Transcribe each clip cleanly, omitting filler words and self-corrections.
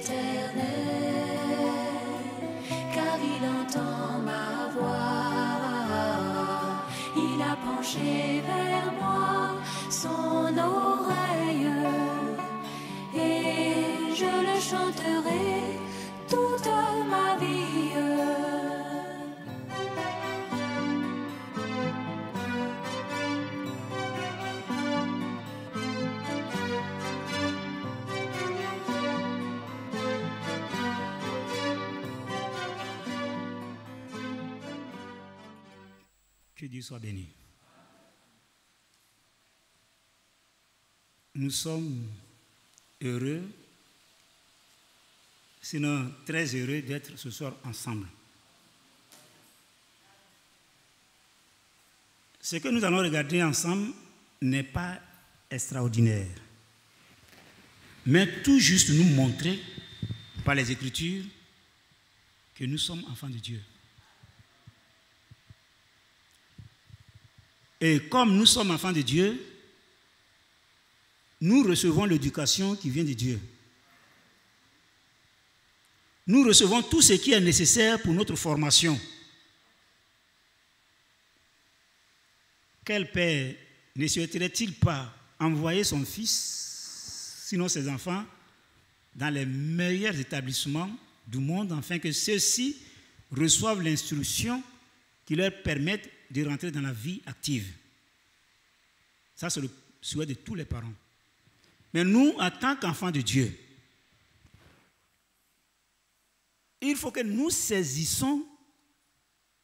l'Éternel, car il entend ma voix. Il a penché vers moi son oreille, et je le chanterai toute ma vie. Que Dieu soit béni. Nous sommes heureux, sinon très heureux d'être ce soir ensemble. Ce que nous allons regarder ensemble n'est pas extraordinaire, mais tout juste nous montrer par les Écritures que nous sommes enfants de Dieu. Et comme nous sommes enfants de Dieu, nous recevons l'éducation qui vient de Dieu. Nous recevons tout ce qui est nécessaire pour notre formation. Quel père ne souhaiterait-il pas envoyer son fils, sinon ses enfants, dans les meilleurs établissements du monde, afin que ceux-ci reçoivent l'instruction qui leur permette de rentrer dans la vie active. Ça, c'est le souhait de tous les parents. Mais nous, en tant qu'enfants de Dieu, il faut que nous saisissons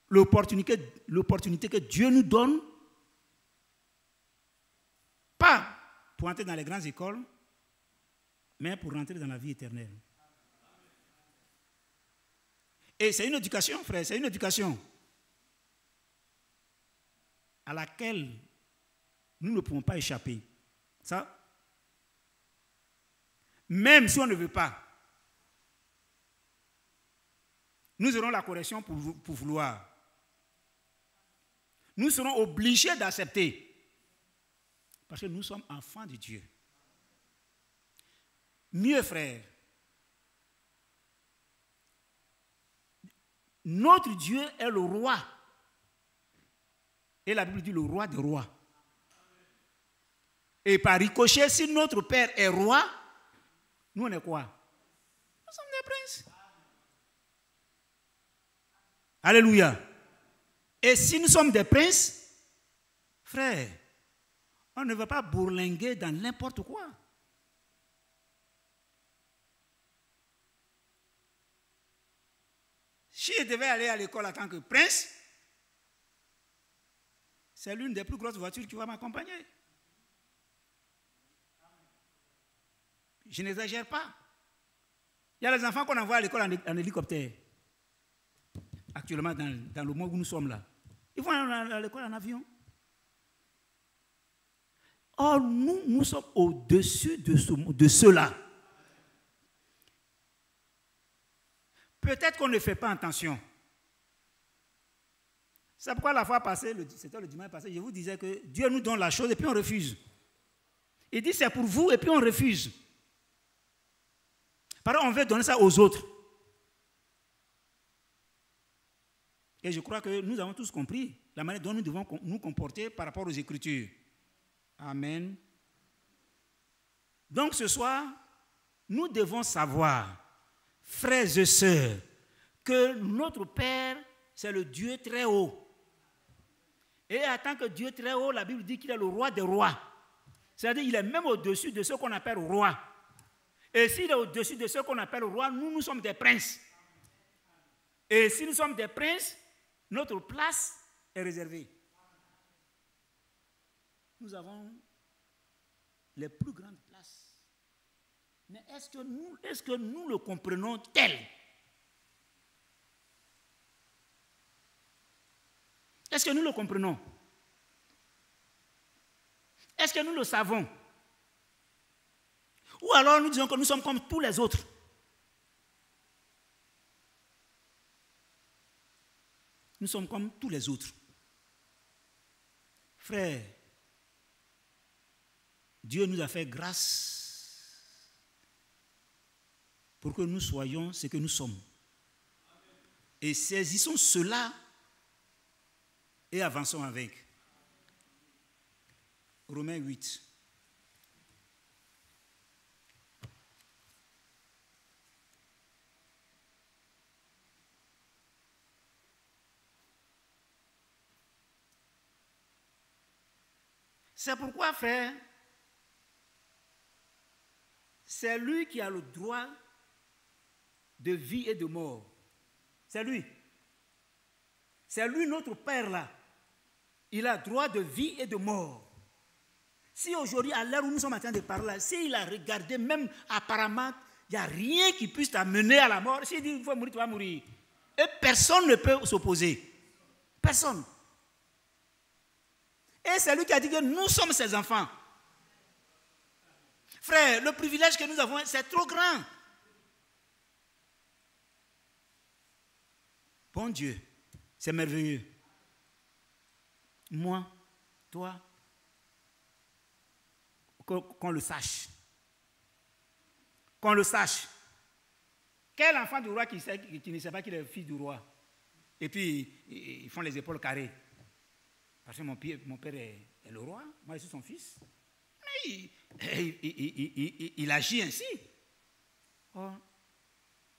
l'opportunité que Dieu nous donne, pas pour entrer dans les grandes écoles, mais pour rentrer dans la vie éternelle. Et c'est une éducation, frère, c'est une éducation à laquelle nous ne pouvons pas échapper. Ça, même si on ne veut pas, nous aurons la correction pour vouloir. Nous serons obligés d'accepter. Parce que nous sommes enfants de Dieu. Mieux, frère, notre Dieu est le roi. Et la Bible dit le roi des rois. Et par ricochet, si notre Père est roi, nous on est quoi? Nous sommes des princes. Alléluia. Et si nous sommes des princes, frère, on ne va pas bourlinguer dans n'importe quoi. Si je devais aller à l'école en tant que prince, c'est l'une des plus grosses voitures qui va m'accompagner. Je n'exagère pas. Il y a les enfants qu'on envoie à l'école en hélicoptère. Actuellement, dans le monde où nous sommes là. Ils vont à l'école en avion. Or, nous sommes au-dessus de cela. Peut-être qu'on ne fait pas attention. C'est pourquoi la fois passée, c'était le dimanche passé, je vous disais que Dieu nous donne la chose et puis on refuse. Il dit c'est pour vous et puis on refuse. Par contre, on veut donner ça aux autres. Et je crois que nous avons tous compris la manière dont nous devons nous comporter par rapport aux Écritures. Amen. Donc ce soir, nous devons savoir, frères et sœurs, que notre Père, c'est le Dieu très haut. Et en tant que Dieu très haut, la Bible dit qu'il est le roi des rois. C'est-à-dire qu'il est même au-dessus de ce qu'on appelle roi. Et s'il est au-dessus de ce qu'on appelle roi, nous sommes des princes. Et si nous sommes des princes, notre place est réservée. Nous avons les plus grandes places. Mais est-ce que nous le comprenons tel? Est-ce que nous le comprenons? Est-ce que nous le savons? Ou alors nous disons que nous sommes comme tous les autres? Nous sommes comme tous les autres. Frères, Dieu nous a fait grâce pour que nous soyons ce que nous sommes. Et saisissons cela et avançons avec. Romains 8. C'est pourquoi, frère, c'est lui qui a le droit de vie et de mort. C'est lui. C'est lui notre Père là. Il a droit de vie et de mort. Si aujourd'hui, à l'heure où nous sommes en train de parler, s'il a regardé, même apparemment, il n'y a rien qui puisse t'amener à la mort. S'il dit il faut mourir, tu vas mourir. Et personne ne peut s'opposer. Personne. Et c'est lui qui a dit que nous sommes ses enfants. Frère, le privilège que nous avons, c'est trop grand. Bon Dieu, c'est merveilleux. Moi, toi, qu'on le sache. Qu'on le sache. Quel enfant du roi qui ne sait pas qu'il est fils du roi? Et puis, ils font les épaules carrées. Parce que mon père est le roi, moi je suis son fils. Mais il agit ainsi. Or,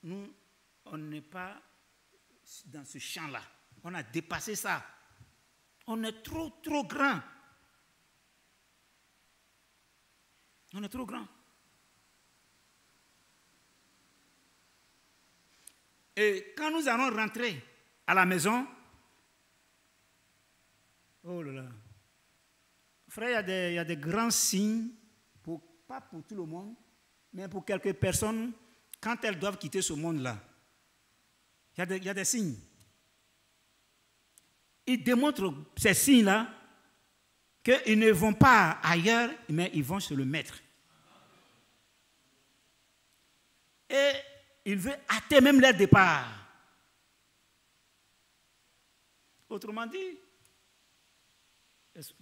nous, on n'est pas dans ce champ-là. On a dépassé ça. On est trop grand. On est trop grand. Et quand nous allons rentrer à la maison, oh là là. Frère, il y a des grands signes, pas pour tout le monde, mais pour quelques personnes, quand elles doivent quitter ce monde-là. Il y a des signes. Ils démontrent ces signes-là qu'ils ne vont pas ailleurs, mais ils vont se le mettre. Et il veut hâter même leur départ. Autrement dit,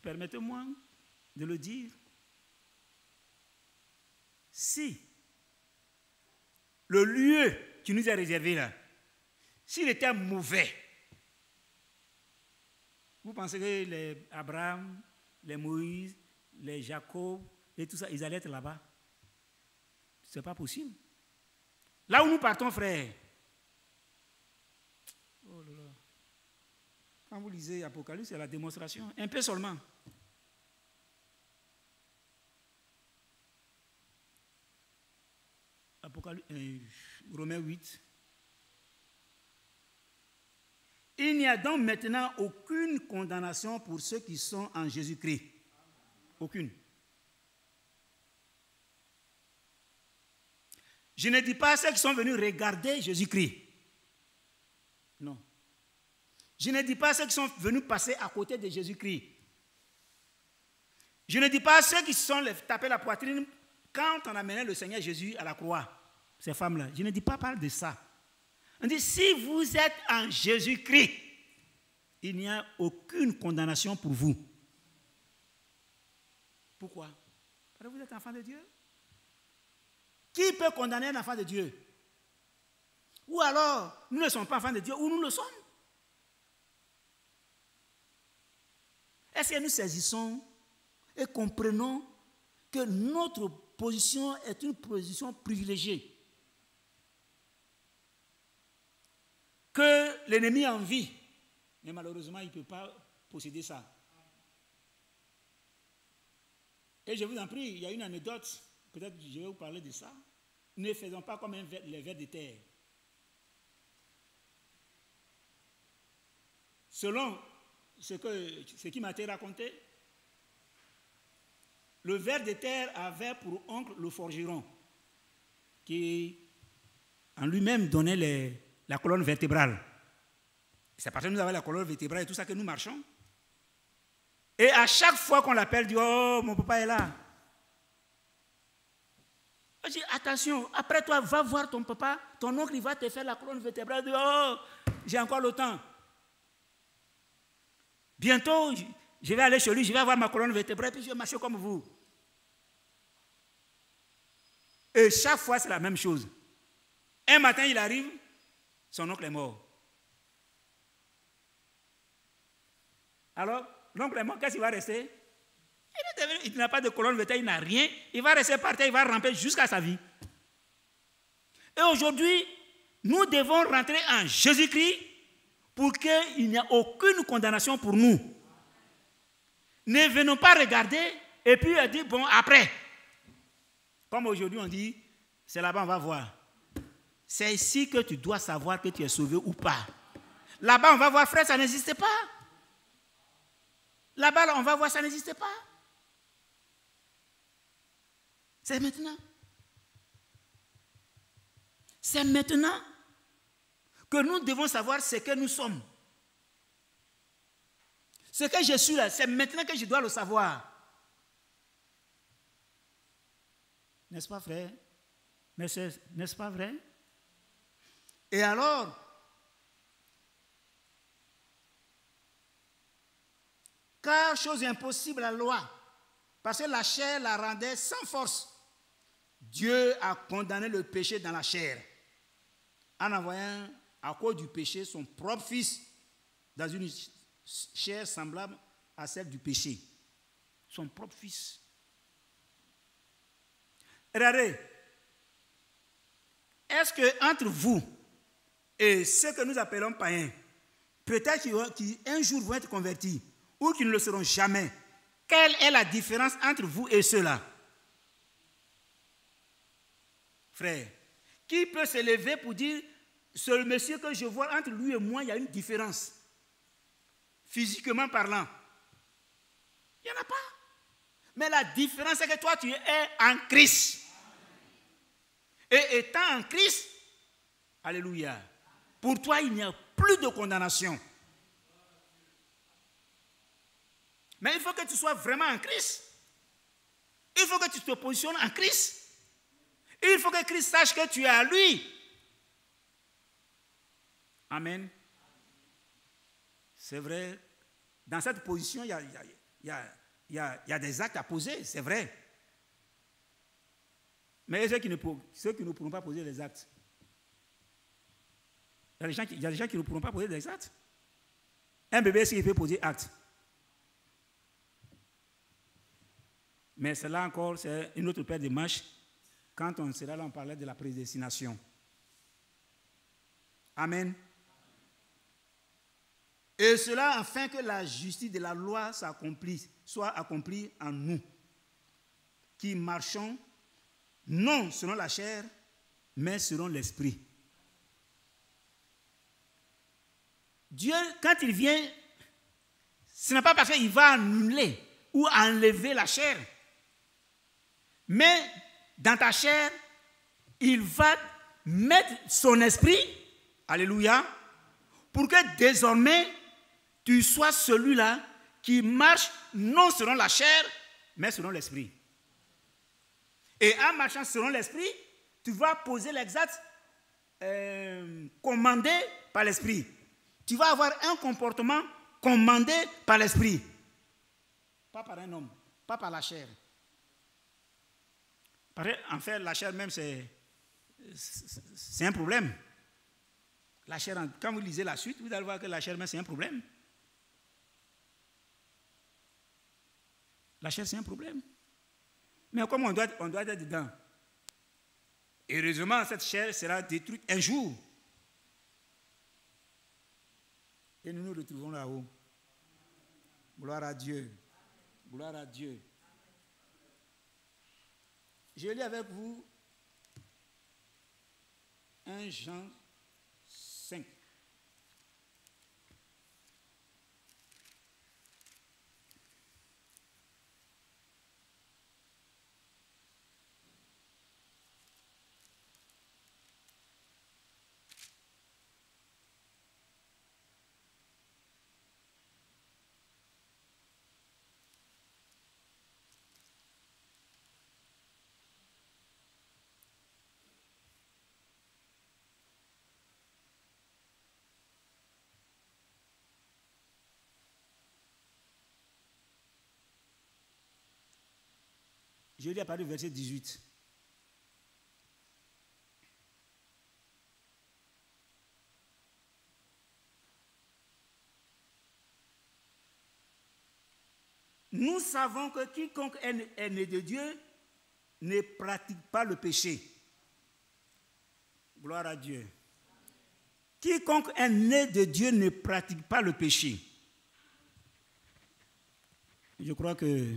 permettez-moi de le dire, si le lieu qui nous est réservé là, s'il était mauvais, vous pensez que les Abraham, les Moïse, les Jacob et tout ça, ils allaient être là-bas? Ce n'est pas possible. Là où nous partons, frère, oh là là. Quand vous lisez Apocalypse, c'est la démonstration, un peu seulement. Romains 8. Il n'y a donc maintenant aucune condamnation pour ceux qui sont en Jésus-Christ. Aucune. Je ne dis pas ceux qui sont venus regarder Jésus-Christ. Non. Je ne dis pas ceux qui sont venus passer à côté de Jésus-Christ. Je ne dis pas ceux qui se sont tapés la poitrine quand on amenait le Seigneur Jésus à la croix. Ces femmes-là. Je ne dis pas parler de ça. On dit, si vous êtes en Jésus-Christ, il n'y a aucune condamnation pour vous. Pourquoi? Parce que vous êtes enfant de Dieu. Qui peut condamner un enfant de Dieu? Ou alors, nous ne sommes pas enfants de Dieu, ou nous le sommes. Est-ce que nous saisissons et comprenons que notre position est une position privilégiée? Que l'ennemi a envie, mais malheureusement, il ne peut pas posséder ça. Et je vous en prie, il y a une anecdote, peut-être je vais vous parler de ça. Ne faisons pas comme les vers de terre. Selon ce qui m'a été raconté, le ver de terre avait pour oncle le forgeron, qui en lui-même donnait la colonne vertébrale. C'est parce que nous avons la colonne vertébrale et tout ça que nous marchons. Et à chaque fois qu'on l'appelle, dit, oh, mon papa est là. Je dis, attention, après toi, va voir ton papa, ton oncle, il va te faire la colonne vertébrale. Dit, oh, j'ai encore le temps. Bientôt, je vais aller chez lui, je vais avoir ma colonne vertébrale, puis je vais marcher comme vous. Et chaque fois, c'est la même chose. Un matin, il arrive, son oncle est mort. Alors, l'oncle est mort, qu'est-ce qu'il va rester? Il n'a pas de colonne vertébrale, il n'a rien. Il va rester par terre, il va ramper jusqu'à sa vie. Et aujourd'hui, nous devons rentrer en Jésus-Christ pour qu'il n'y ait aucune condamnation pour nous. Ne venons pas regarder et puis dire, bon, après. Comme aujourd'hui on dit, c'est là-bas on va voir. C'est ici que tu dois savoir que tu es sauvé ou pas. Là-bas on va voir, frère, ça n'existe pas. Là-bas on va voir, ça n'existe pas. C'est maintenant. C'est maintenant que nous devons savoir ce que nous sommes. Ce que je suis là, c'est maintenant que je dois le savoir. N'est-ce pas, frère? N'est-ce pas vrai? Et alors, car chose impossible à la loi, parce que la chair la rendait sans force, Dieu a condamné le péché dans la chair, en envoyant à cause du péché son propre fils dans une chair semblable à celle du péché. Son propre fils. Regardez, est-ce qu'entre vous et ceux que nous appelons païens, peut-être qu'un jour vont être convertis ou qu'ils ne le seront jamais, quelle est la différence entre vous et ceux-là? Frère, qui peut se lever pour dire, ce monsieur que je vois entre lui et moi, il y a une différence? Physiquement parlant. Il n'y en a pas. Mais la différence, c'est que toi, tu es en Christ. Et étant en Christ, alléluia, pour toi, il n'y a plus de condamnation. Mais il faut que tu sois vraiment en Christ. Il faut que tu te positionnes en Christ. Il faut que Christ sache que tu es à lui. Amen. C'est vrai. Dans cette position, il y a des actes à poser, c'est vrai. Mais ceux qui ne pourront pas poser des actes. Il y a des gens qui ne pourront pas poser des actes. Un bébé, est-ce qu'il peut poser acte? Mais cela encore, c'est une autre paire de manches. Quand on sera là, on parlait de la prédestination. Amen. Et cela afin que la justice de la loi soit accomplie en nous, qui marchons non selon la chair, mais selon l'esprit. Dieu, quand il vient, ce n'est pas parce qu'il va annuler ou enlever la chair, mais dans ta chair, il va mettre son esprit, alléluia, pour que désormais, tu sois celui-là qui marche non selon la chair, mais selon l'esprit. Et en marchant selon l'esprit, tu vas poser l'exact commandé par l'esprit. Tu vas avoir un comportement commandé par l'esprit. Pas par un homme, pas par la chair. En fait, la chair même, c'est un problème. La chair, quand vous lisez la suite, vous allez voir que la chair même, c'est un problème. La chair, c'est un problème. Mais comme on doit être dedans, heureusement, cette chair sera détruite un jour. Et nous nous retrouvons là-haut. Gloire à Dieu. Gloire à Dieu. Je lis avec vous 1 Jean 5. Je lis à partir du verset 18. nous savons que quiconque est né de Dieu ne pratique pas le péché. Gloire à Dieu. Quiconque est né de Dieu ne pratique pas le péché. Je crois que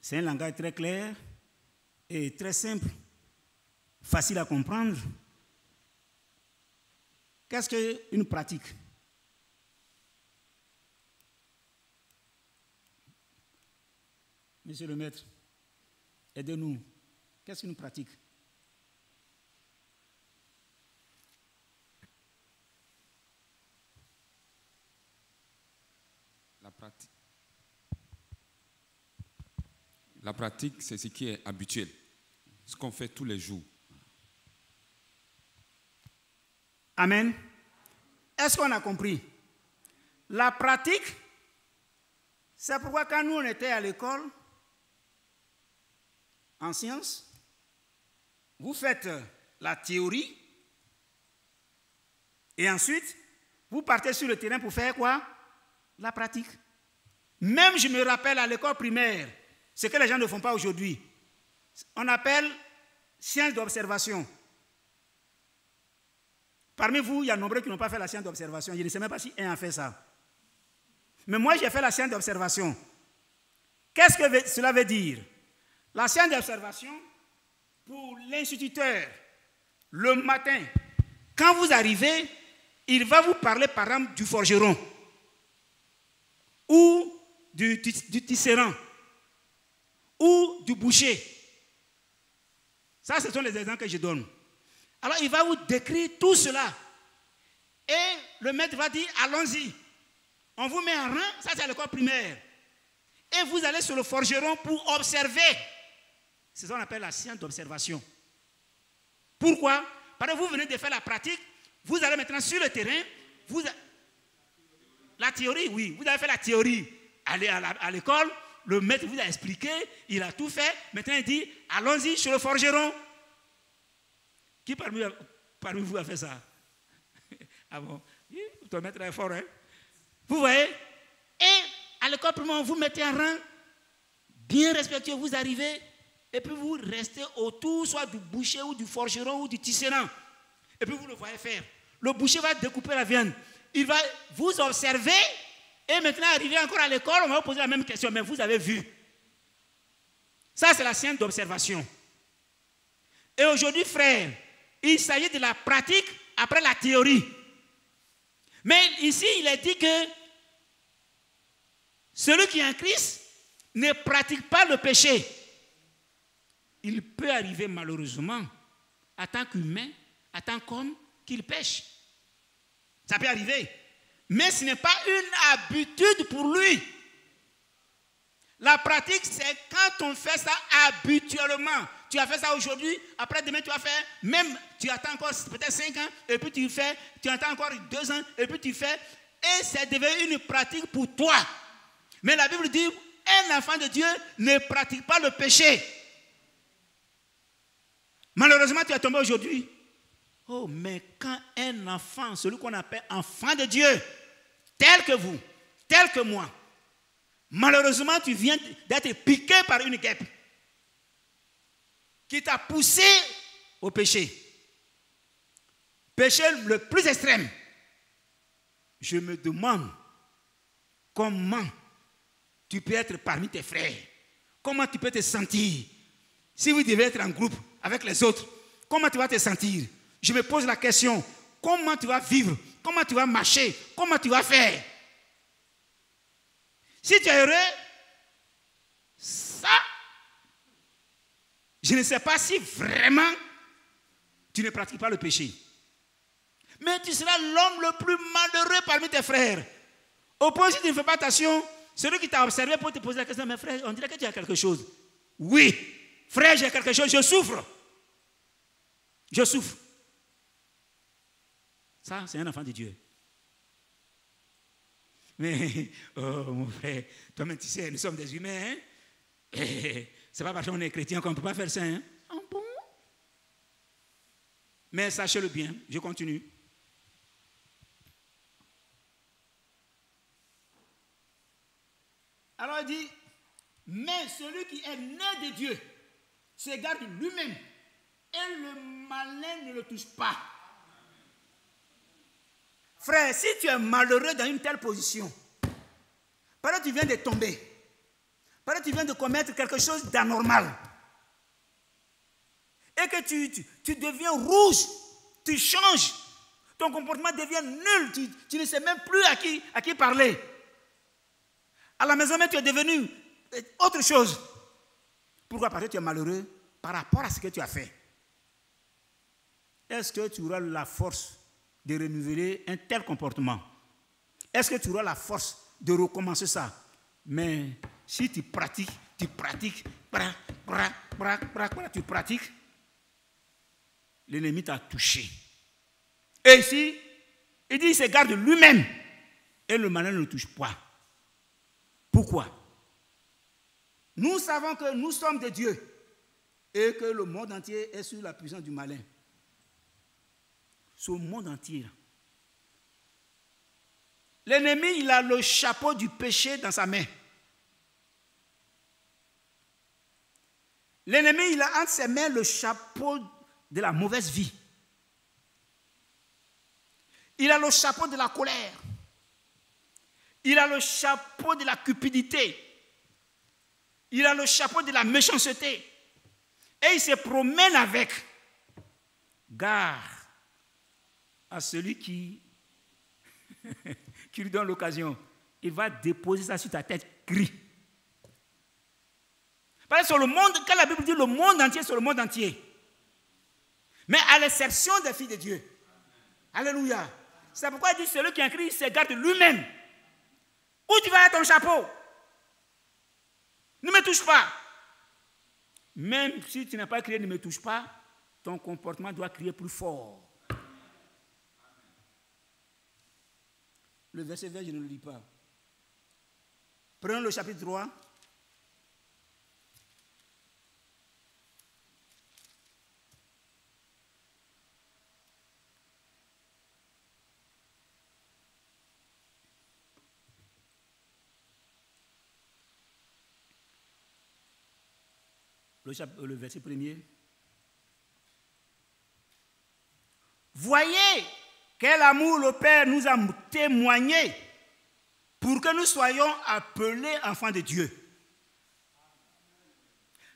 c'est un langage très clair et très simple, facile à comprendre. Qu'est-ce qu'une pratique? Monsieur le maître, aidez-nous. Qu'est-ce qu'une pratique? La pratique, c'est ce qui est habituel, ce qu'on fait tous les jours. Amen. Est-ce qu'on a compris? La pratique, c'est pourquoi quand nous on était à l'école, en sciences, vous faites la théorie et ensuite, vous partez sur le terrain pour faire quoi? La pratique. Même je me rappelle à l'école primaire, ce que les gens ne font pas aujourd'hui, on appelle science d'observation. Parmi vous, il y a nombreux qui n'ont pas fait la science d'observation. Je ne sais même pas si un a fait ça. Mais moi, j'ai fait la science d'observation. Qu'est-ce que cela veut dire? La science d'observation, pour l'instituteur, le matin, quand vous arrivez, il va vous parler par exemple du forgeron ou du tisserand ou du boucher. Ça, ce sont les exemples que je donne. Alors, il va vous décrire tout cela. Et le maître va dire, allons-y. On vous met en rang, ça c'est à l'école primaire. Et vous allez sur le forgeron pour observer. C'est ce qu'on appelle la science d'observation. Pourquoi? Parce que vous venez de faire la pratique, vous allez maintenant sur le terrain, la théorie, oui, vous avez fait la théorie. Allez à l'école, le maître vous a expliqué, il a tout fait. Maintenant il dit, allons-y sur le forgeron. Qui parmi vous a fait ça? Ah bon? Ton maître est fort, hein? Vous voyez? Et à l'école primaire, vous mettez un rang bien respectueux, vous arrivez, et puis vous restez autour, soit du boucher ou du forgeron ou du tisserand. Et puis vous le voyez faire. Le boucher va découper la viande. Il va vous observer, et maintenant, arrivé encore à l'école, on va vous poser la même question, mais vous avez vu. Ça, c'est la science d'observation. Et aujourd'hui, frère, il s'agit de la pratique après la théorie. Mais ici, il est dit que celui qui est en Christ ne pratique pas le péché. Il peut arriver malheureusement, en tant qu'humain, en tant qu'homme, qu'il pêche. Ça peut arriver. Mais ce n'est pas une habitude pour lui. La pratique, c'est quand on fait ça habituellement. Tu as fait ça aujourd'hui, après demain tu vas faire, même tu attends encore peut-être 5 ans, et puis tu fais, tu attends encore 2 ans, et puis tu fais, et c'est devenu une pratique pour toi. Mais la Bible dit, un enfant de Dieu ne pratique pas le péché. Malheureusement, tu es tombé aujourd'hui. Oh, mais quand un enfant, celui qu'on appelle enfant de Dieu, tel que vous, tel que moi, malheureusement, tu viens d'être piqué par une guêpe qui t'a poussé au péché. Péché le plus extrême. Je me demande comment tu peux être parmi tes frères. Comment tu peux te sentir si vous devez être en groupe avec les autres. Comment tu vas te sentir? Je me pose la question, comment tu vas vivre? Comment tu vas marcher? Comment tu vas faire? Si tu es heureux, ça, je ne sais pas si vraiment tu ne pratiques pas le péché. Mais tu seras l'homme le plus malheureux parmi tes frères. Au point où si tu ne fais pas attention, celui qui t'a observé peut te poser la question, mais frère, on dirait que tu as quelque chose. Oui, frère, j'ai quelque chose, je souffre. Je souffre. Ça, c'est un enfant de Dieu. Mais, oh mon frère, toi-même tu sais, nous sommes des humains, hein? C'est pas parce qu'on est chrétien qu'on ne peut pas faire ça, hein? Ah bon? Mais sachez-le bien, je continue. Alors il dit, Mais celui qui est né de Dieu se garde lui-même et le malin ne le touche pas. Frère, si tu es malheureux dans une telle position, parce que tu viens de tomber, parce que tu viens de commettre quelque chose d'anormal, et que tu deviens rouge, tu changes, ton comportement devient nul, tu ne sais même plus à qui parler. À la maison, même tu es devenu autre chose. Pourquoi? Parce que tu es malheureux par rapport à ce que tu as fait. Est-ce que tu auras la force de renouveler un tel comportement? Est-ce que tu auras la force de recommencer ça? Mais si tu pratiques, tu pratiques, l'ennemi t'a touché. Et ici, il dit qu'il se garde lui-même et le malin ne le touche pas. Pourquoi? Nous savons que nous sommes de Dieu et que le monde entier est sous la puissance du malin. Ce monde entier. L'ennemi, il a le chapeau du péché dans sa main. L'ennemi, il a entre ses mains le chapeau de la mauvaise vie. Il a le chapeau de la colère. Il a le chapeau de la cupidité. Il a le chapeau de la méchanceté. Et il se promène avec. Gare à celui qui lui donne l'occasion. Il va déposer ça sur ta tête, crie. Parce que sur le monde, quand la Bible dit le monde entier, c'est le monde entier. Mais à l'exception des filles de Dieu. Alléluia. C'est pourquoi il dit celui qui en crie, il se garde lui-même. Où tu vas avec ton chapeau? Ne me touche pas. Même si tu n'as pas crié ne me touche pas, ton comportement doit crier plus fort. Le verset 20, je ne le lis pas. Prenons le chapitre 3. Le verset 1er. Voyez quel amour le Père nous a témoigné pour que nous soyons appelés enfants de Dieu.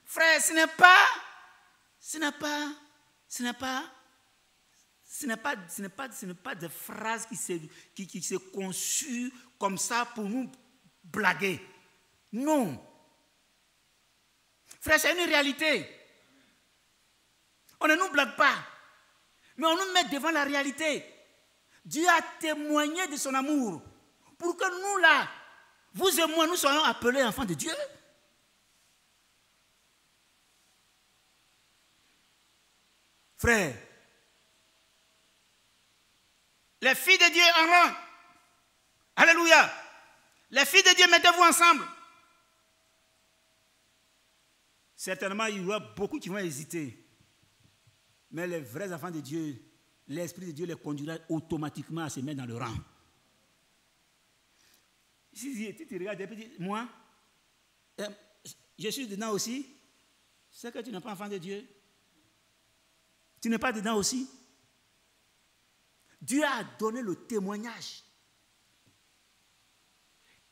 Frère, ce n'est pas des phrases qui se conçues comme ça pour nous blaguer. Non. Frère, c'est une réalité. On ne nous blague pas, mais on nous met devant la réalité. Dieu a témoigné de son amour pour que nous là, vous et moi, nous soyons appelés enfants de Dieu. Frère, les filles de Dieu en rang. Alléluia. Les filles de Dieu, mettez-vous ensemble. Certainement, il y aura beaucoup qui vont hésiter. Mais les vrais enfants de Dieu, l'Esprit de Dieu les conduira automatiquement à se mettre dans le rang. Si tu regardes et dis, moi, je suis dedans aussi, c'est que tu n'es pas enfant de Dieu. Tu n'es pas dedans aussi. Dieu a donné le témoignage.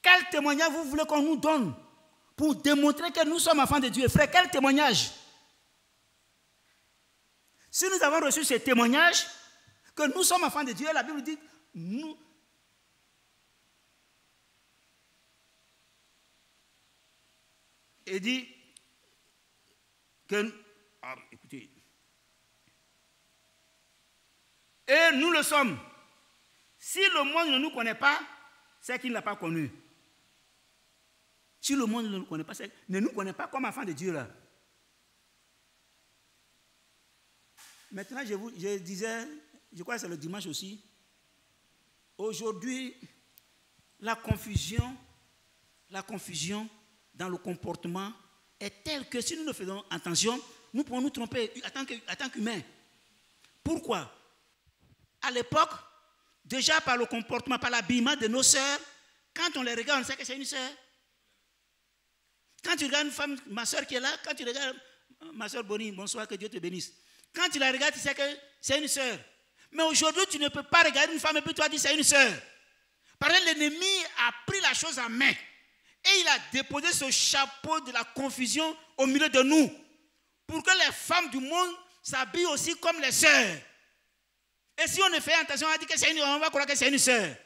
Quel témoignage vous voulez qu'on nous donne pour démontrer que nous sommes enfants de Dieu? Frère, quel témoignage? Si nous avons reçu ce témoignage, que nous sommes enfants de Dieu, la Bible dit, nous... Et dit que... écoutez. Et nous le sommes. Si le monde ne nous connaît pas, c'est qu'il ne l'a pas connu. Si le monde ne nous connaît pas, ne nous connaît pas comme enfants de Dieu là. Maintenant, je disais, je crois que c'est le dimanche aussi, aujourd'hui, la confusion dans le comportement est telle que si nous ne faisons attention, nous pouvons nous tromper en tant qu'humains. Pourquoi? À l'époque, déjà par le comportement, par l'habillement de nos sœurs, quand on les regarde, on sait que c'est une sœur. Quand tu regardes une femme, ma soeur qui est là, quand tu regardes ma soeur Bonnie, bonsoir, que Dieu te bénisse. Quand tu la regardes, tu sais que c'est une soeur. Mais aujourd'hui, tu ne peux pas regarder une femme et puis toi, tu dis c'est une soeur. Parce que l'ennemi a pris la chose en main. Et il a déposé ce chapeau de la confusion au milieu de nous. Pour que les femmes du monde s'habillent aussi comme les sœurs. Et si on ne fait attention, on va croire que c'est une sœur.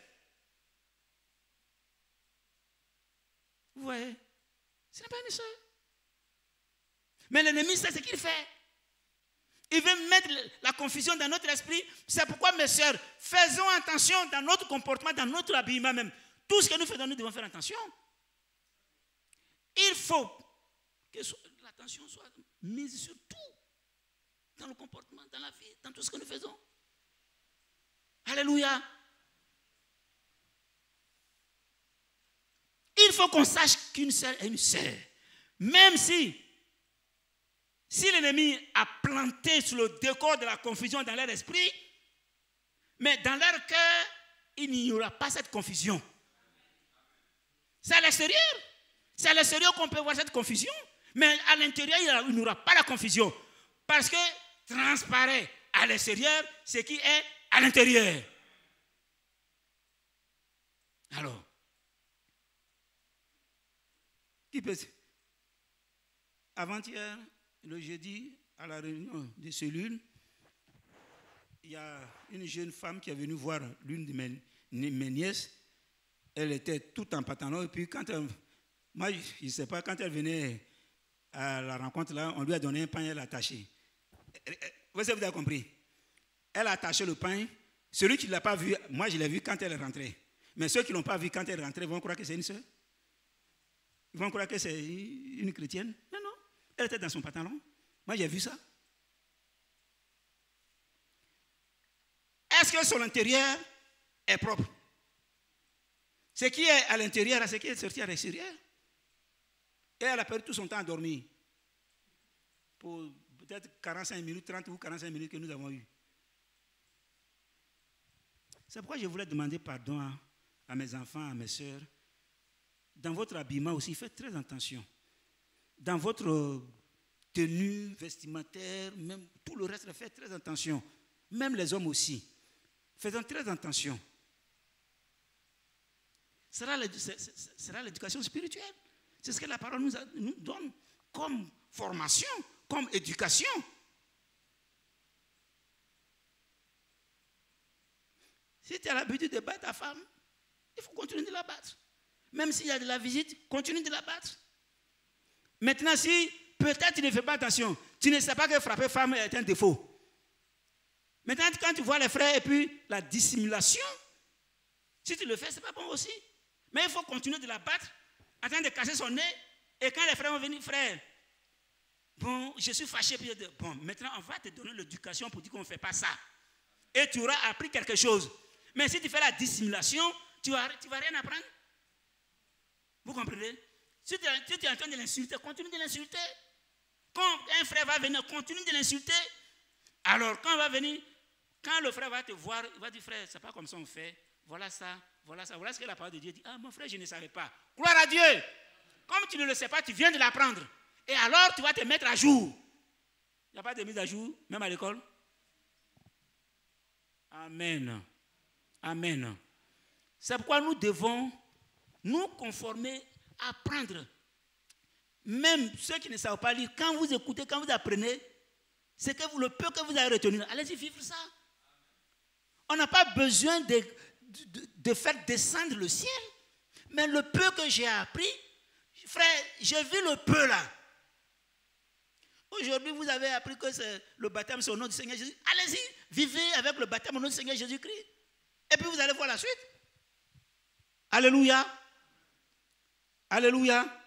Vous voyez? Ce n'est pas une sœur. Mais l'ennemi sait ce qu'il fait. Il veut mettre la confusion dans notre esprit. C'est pourquoi, mes sœurs, faisons attention dans notre comportement, dans notre habillement même. Tout ce que nous faisons, nous devons faire attention. Il faut que l'attention soit mise sur tout. Dans le comportement, dans la vie, dans tout ce que nous faisons. Alléluia. Il faut qu'on sache qu'une sœur est une sœur. Même si l'ennemi a planté sur le décor de la confusion dans leur esprit, mais dans leur cœur, il n'y aura pas cette confusion. C'est à l'extérieur. C'est à l'extérieur qu'on peut voir cette confusion. Mais à l'intérieur, il n'y aura pas la confusion. Parce que transparaît à l'extérieur ce qui est à l'intérieur. Alors, qui peut... Avant-hier, le jeudi, à la réunion des cellules, il y a une jeune femme qui est venue voir l'une de mes nièces. Elle était toute en pantalon. Et puis, quand elle, moi, je ne sais pas, quand elle venait à la rencontre, là, on lui a donné un pain, elle a attaché. Vous avez compris? Elle a attaché le pain. Celui qui ne l'a pas vu, moi, je l'ai vu quand elle est rentrée. Mais ceux qui ne l'ont pas vu quand elle est rentrée vont croire que c'est une sœur. Ils vont croire que c'est une chrétienne. Non, non. Elle était dans son pantalon. Moi, j'ai vu ça. Est-ce que son intérieur est propre? Ce qui est à l'intérieur, ce qui est sorti à l'extérieur. Et elle a perdu tout son temps à dormir. Pour peut-être 45 minutes, 30 ou 45 minutes que nous avons eu. C'est pourquoi je voulais demander pardon à mes enfants, à mes soeurs. Dans votre habillement aussi, faites très attention. Dans votre tenue vestimentaire, même tout le reste, faites très attention. Même les hommes aussi. Faisons très attention. Ce sera l'éducation spirituelle. C'est ce que la parole nous donne comme formation, comme éducation. Si tu as l'habitude de battre ta femme, il faut continuer de la battre. Même s'il y a de la visite, continue de la battre. Maintenant, si peut-être tu ne fais pas attention, tu ne sais pas que frapper femme est un défaut. Maintenant, quand tu vois les frères et puis la dissimulation, si tu le fais, ce n'est pas bon aussi. Mais il faut continuer de la battre, attendre de casser son nez. Et quand les frères vont venir, frère, bon, je suis fâché. Puis bon, maintenant, on va te donner l'éducation pour dire qu'on ne fait pas ça. Et tu auras appris quelque chose. Mais si tu fais la dissimulation, tu ne vas rien apprendre. Vous comprenez? Si tu es en train de l'insulter, continue de l'insulter. Quand un frère va venir, continue de l'insulter. Alors, quand il va venir, quand le frère va te voir, il va dire, frère, c'est pas comme ça on fait. Voilà ça, voilà ça. Voilà ce que la parole de Dieu dit. Ah, mon frère, je ne savais pas. Gloire à Dieu. Comme tu ne le sais pas, tu viens de l'apprendre. Et alors, tu vas te mettre à jour. Il n'y a pas de mise à jour, même à l'école. Amen. Amen. C'est pourquoi nous devons nous conformer, apprendre. Même ceux qui ne savent pas lire, quand vous écoutez, quand vous apprenez, c'est que le peu que vous avez retenu, allez-y vivre ça. On n'a pas besoin de faire descendre le ciel. Mais le peu que j'ai appris, frère, j'ai vu le peu là. Aujourd'hui, vous avez appris que le baptême, c'est au nom du Seigneur Jésus. Allez-y, vivez avec le baptême au nom du Seigneur Jésus-Christ. Et puis vous allez voir la suite. Alléluia. Alléluia.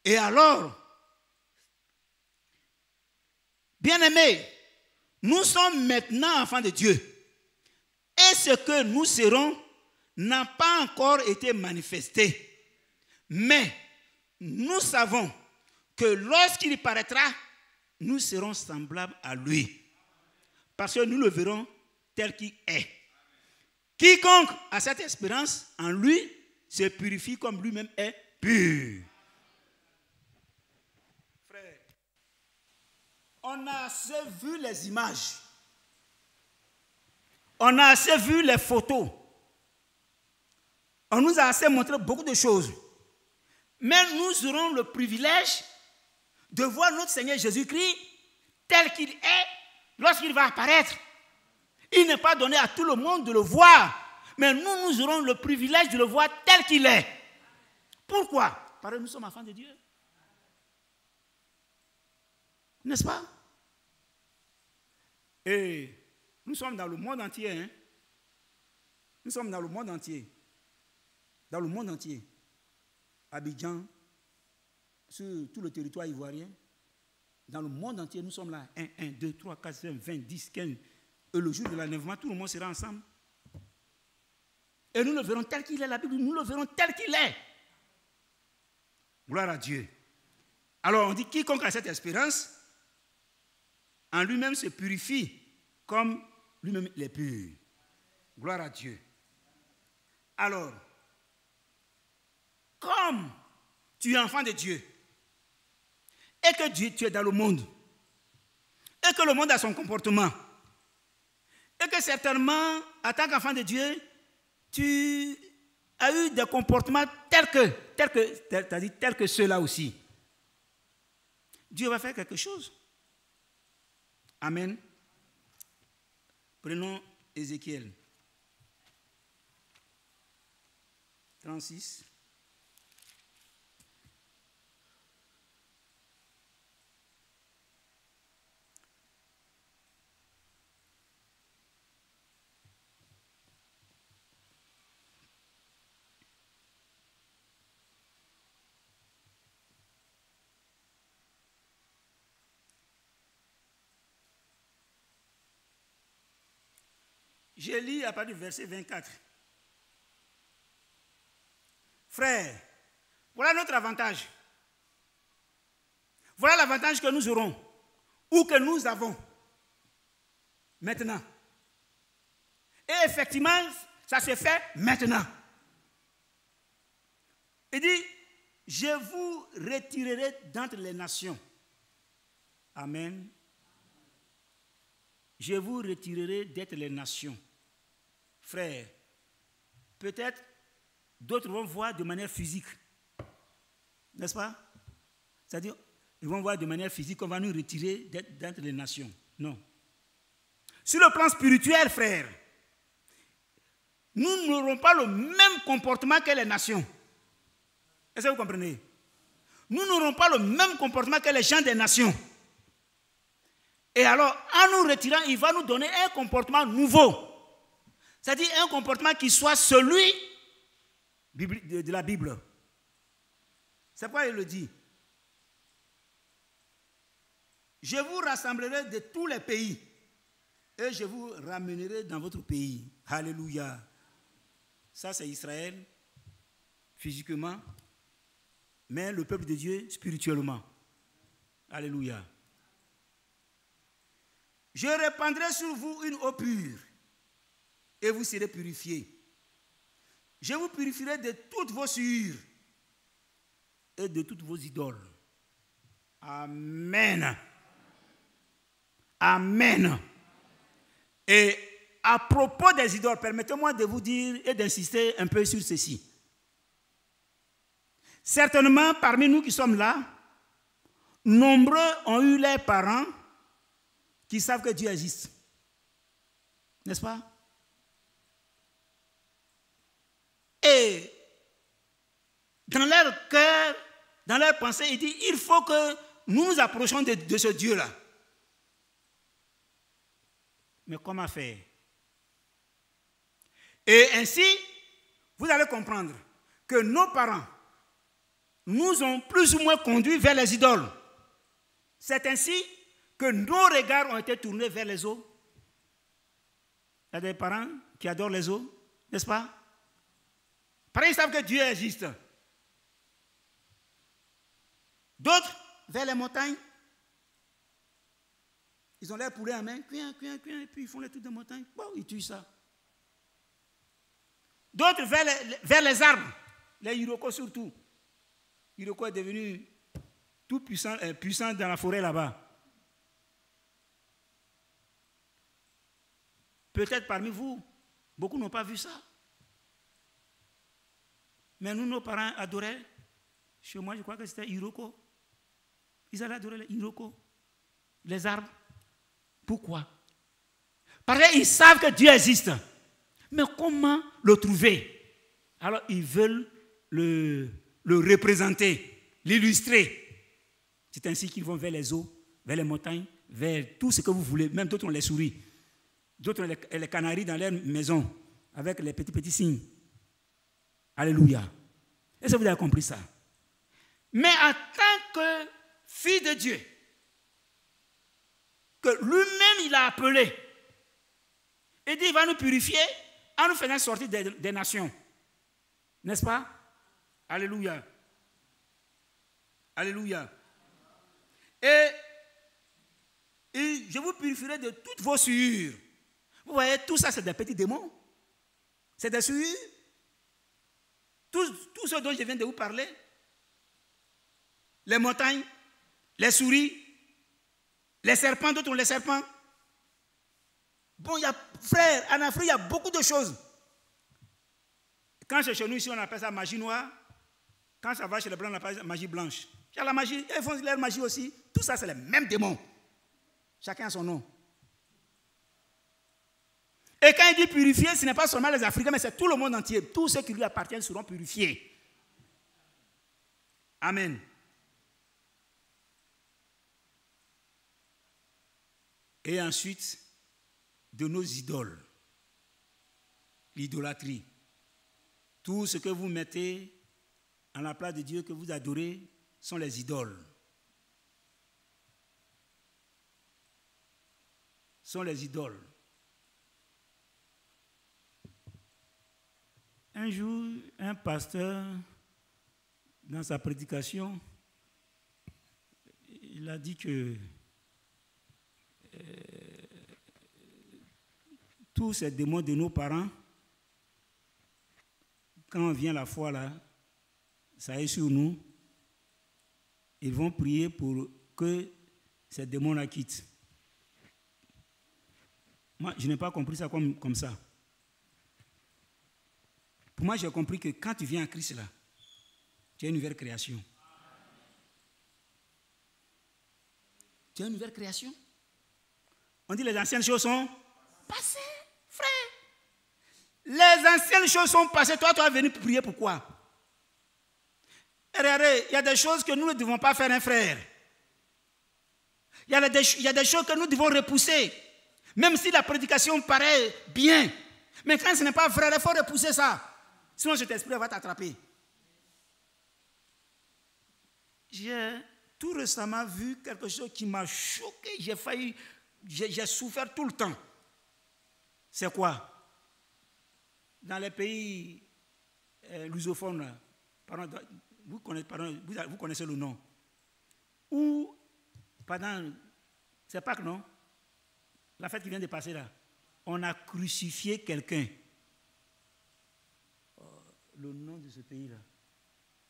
Et alors, bien-aimés, nous sommes maintenant enfants de Dieu. Et ce que nous serons n'a pas encore été manifesté. Mais nous savons que lorsqu'il paraîtra, nous serons semblables à lui. Parce que nous le verrons tel qu'il est. Quiconque a cette espérance en lui se purifie comme lui-même est pur. Alléluia. Alléluia. Et alors, bien-aimés, nous sommes maintenant enfants de Dieu. Et ce que nous serons n'a pas encore été manifesté. Mais nous savons que lorsqu'il paraîtra, nous serons semblables à lui. Parce que nous le verrons tel qu'il est. Quiconque a cette espérance en lui se purifie comme lui-même est pur. On a assez vu les images. On a assez vu les photos. On nous a assez montré beaucoup de choses. Mais nous aurons le privilège de voir notre Seigneur Jésus-Christ tel qu'il est lorsqu'il va apparaître. Il n'est pas donné à tout le monde de le voir, mais nous aurons le privilège de le voir tel qu'il est. Pourquoi? Parce que nous sommes enfants de Dieu. N'est-ce pas? Et nous sommes dans le monde entier. Hein? Nous sommes dans le monde entier. Dans le monde entier. Abidjan, sur tout le territoire ivoirien. Dans le monde entier, nous sommes là. 1, 2, 3, 4, 5, 20, 10, 15. Et le jour de l'enlèvement, tout le monde sera ensemble. Et nous le verrons tel qu'il est, la Bible, nous le verrons tel qu'il est. Gloire à Dieu. Alors on dit, quiconque a cette espérance, en lui-même se purifie comme lui-même il est pur. Gloire à Dieu. Alors, comme tu es enfant de Dieu, et que Dieu, tu es dans le monde, et que le monde a son comportement, et que certainement, en tant qu'enfant de Dieu, tu as eu des comportements tels que ceux-là aussi. Dieu va faire quelque chose. Amen. Prenons Ézéchiel 36. Je lis à partir du verset 24. Frères, voilà notre avantage. Voilà l'avantage que nous aurons, ou que nous avons maintenant. Et effectivement, ça se fait maintenant. Il dit, je vous retirerai d'entre les nations. Amen. Je vous retirerai d'être les nations. Frères, peut-être d'autres vont voir de manière physique. N'est-ce pas? C'est-à-dire, ils vont voir de manière physique qu'on va nous retirer d'entre les nations. Non. Sur le plan spirituel, frères, nous n'aurons pas le même comportement que les nations. Est-ce que vous comprenez? Nous n'aurons pas le même comportement que les gens des nations. Et alors, en nous retirant, il va nous donner un comportement nouveau. C'est-à-dire un comportement qui soit celui de la Bible. C'est pourquoi il le dit. Je vous rassemblerai de tous les pays et je vous ramènerai dans votre pays. Alléluia. Ça, c'est Israël, physiquement, mais le peuple de Dieu, spirituellement. Alléluia. Je répandrai sur vous une eau pure et vous serez purifiés. Je vous purifierai de toutes vos souillures et de toutes vos idoles. Amen. Amen. Et à propos des idoles, permettez-moi de vous dire et d'insister un peu sur ceci. Certainement, parmi nous qui sommes là, nombreux ont eu leurs parents qui savent que Dieu existe. N'est-ce pas? Et dans leur cœur, dans leur pensée, il dit, il faut que nous nous approchions de ce Dieu-là. Mais comment faire? Et ainsi, vous allez comprendre que nos parents nous ont plus ou moins conduits vers les idoles. C'est ainsi que nos regards ont été tournés vers les eaux. Il y a des parents qui adorent les eaux, n'est-ce pas? Pareil, ils savent que Dieu existe. D'autres, vers les montagnes. Ils ont leurs poulets en main, et puis ils font les trucs de montagne. Bon, ils tuent ça. D'autres, vers les arbres. Les Iroquois surtout. Iroquois est devenu tout puissant dans la forêt là-bas. Peut-être parmi vous, beaucoup n'ont pas vu ça. Mais nous, nos parents adoraient. Chez moi, je crois que c'était Iroko. Ils allaient adorer les Iroko, les arbres. Pourquoi? Parce qu'ils savent que Dieu existe. Mais comment le trouver? Alors, ils veulent le représenter, l'illustrer. C'est ainsi qu'ils vont vers les eaux, vers les montagnes, vers tout ce que vous voulez. Même d'autres ont les souris. D'autres ont les canaris dans leur maison, avec les petits signes. Alléluia. Est-ce que vous avez compris ça? Mais en tant que fils de Dieu, que lui-même il a appelé, et dit il va nous purifier en nous faisant sortir des nations. N'est-ce pas? Alléluia. Alléluia. Et je vous purifierai de toutes vos souillures. Vous voyez, tout ça, c'est des petits démons. C'est des souillures. Tout ce dont je viens de vous parler, les montagnes, les souris, les serpents, d'autres ont les serpents. Bon, frère, en Afrique, il y a beaucoup de choses. Quand c'est chez nous, ici, on appelle ça magie noire. Quand ça va chez les blancs, on appelle ça magie blanche. Il y a la magie, ils font leur magie aussi. Tout ça, c'est les mêmes démons. Chacun a son nom. Et quand il dit purifier, ce n'est pas seulement les Africains, mais c'est tout le monde entier. Tous ceux qui lui appartiennent seront purifiés. Amen. Et ensuite, de nos idoles. L'idolâtrie. Tout ce que vous mettez en la place de Dieu, que vous adorez, sont les idoles. Sont les idoles. Un jour, un pasteur, dans sa prédication, il a dit que tous ces démons de nos parents, quand vient la foi là, ça est sur nous, ils vont prier pour que ces démons-là quittent. Moi, je n'ai pas compris ça comme ça. Pour moi, j'ai compris que quand tu viens à Christ là, tu as une nouvelle création. Tu as une nouvelle création. On dit les anciennes choses sont passées, frère. Les anciennes choses sont passées. Toi, tu vas venir prier pourquoi? Regardez, il y a des choses que nous ne devons pas faire, un frère. Il y a des choses que nous devons repousser. Même si la prédication paraît bien. Mais quand ce n'est pas vrai, il faut repousser ça. Sinon, cet esprit va t'attraper. J'ai tout récemment vu quelque chose qui m'a choqué. J'ai souffert tout le temps. C'est quoi? Dans les pays lusophones, vous connaissez le nom. Ou, c'est Pâques, non? La fête qui vient de passer là. On a crucifié quelqu'un. Le nom de ce pays-là.